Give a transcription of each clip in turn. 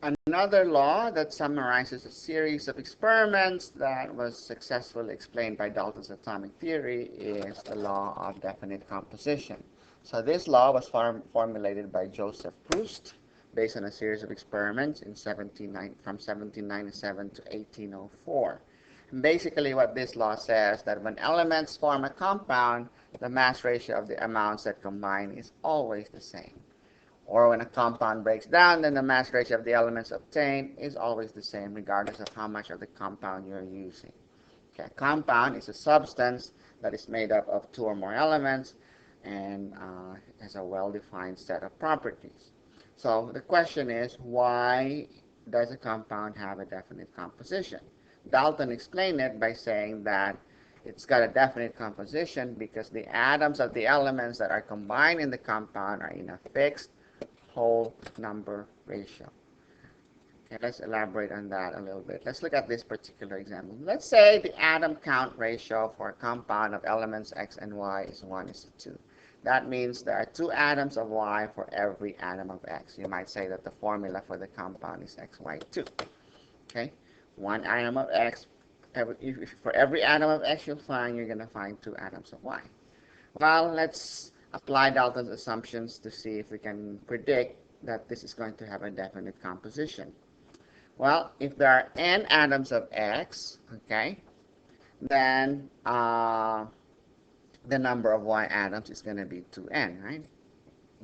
Another law that summarizes a series of experiments that was successfully explained by Dalton's atomic theory is the law of definite composition. So this law was formulated by Joseph Proust based on a series of experiments from 1797 to 1804. And basically what this law says that when elements form a compound, the mass ratio of the amounts that combine is always the same. Or when a compound breaks down, then the mass ratio of the elements obtained is always the same, regardless of how much of the compound you're using. Okay, a compound is a substance that is made up of two or more elements and has a well-defined set of properties. So the question is, why does a compound have a definite composition? Dalton explained it by saying that it's got a definite composition because the atoms of the elements that are combined in the compound are in a fixed whole number ratio. Okay, let's elaborate on that a little bit. Let's look at this particular example. Let's say the atom count ratio for a compound of elements X and Y is 1:2. That means there are 2 atoms of Y for every atom of X. You might say that the formula for the compound is XY2. Okay, 1 atom of X. For every atom of X you'll find, you're going to find 2 atoms of Y. Well, let's apply Dalton's assumptions to see if we can predict that this is going to have a definite composition. Well, if there are n atoms of X, okay, then the number of Y atoms is going to be 2n, right?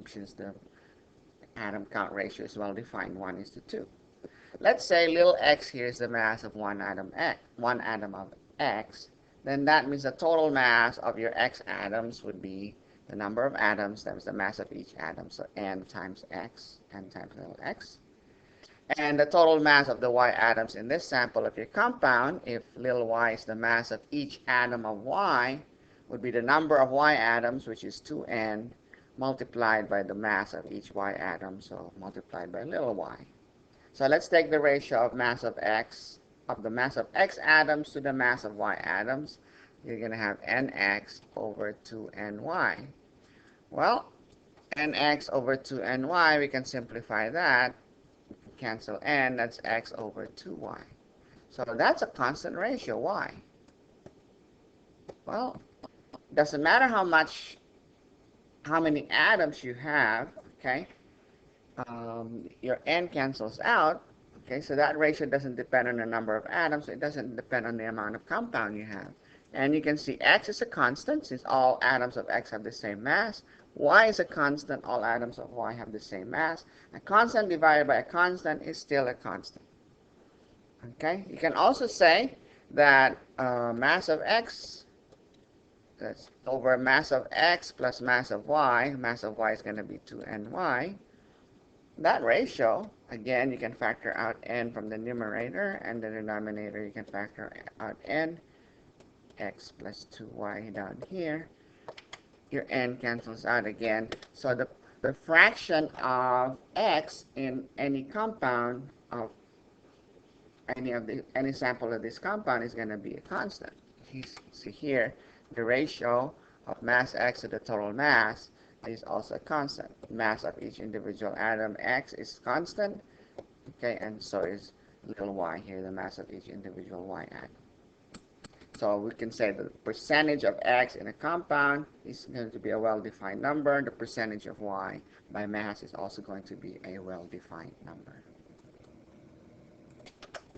Since the atom count ratio is well defined, 1:2. Let's say little x here is the mass of one atom of X, then that means the total mass of your X atoms would be the number of atoms times the mass of each atom, so n times x, n times little x. And the total mass of the Y atoms in this sample of your compound, if little y is the mass of each atom of Y, would be the number of Y atoms, which is 2n, multiplied by the mass of each Y atom, so multiplied by little y. So let's take the ratio of mass of X, of the mass of X atoms to the mass of Y atoms. You're going to have nx over 2ny. Well, nx over 2ny, we can simplify that. Cancel n, that's x over 2y. So that's a constant ratio, y. Well, doesn't matter how many atoms you have, okay? Your n cancels out, okay? So that ratio doesn't depend on the number of atoms. It doesn't depend on the amount of compound you have. And you can see x is a constant since all atoms of X have the same mass. Y is a constant. All atoms of Y have the same mass. A constant divided by a constant is still a constant. Okay? You can also say that mass of X, that's over mass of X plus mass of Y. Mass of Y is going to be 2ny. That ratio, again, you can factor out n from the numerator, and the denominator you can factor out n, x plus 2y down here. Your n cancels out again. So the fraction of x in any compound of any sample of this compound is going to be a constant. You see here, the ratio of mass x to the total mass is also a constant. Mass of each individual atom x is constant, okay, and so is little y here, the mass of each individual Y atom. So we can say the percentage of X in a compound is going to be a well-defined number. The percentage of Y by mass is also going to be a well-defined number.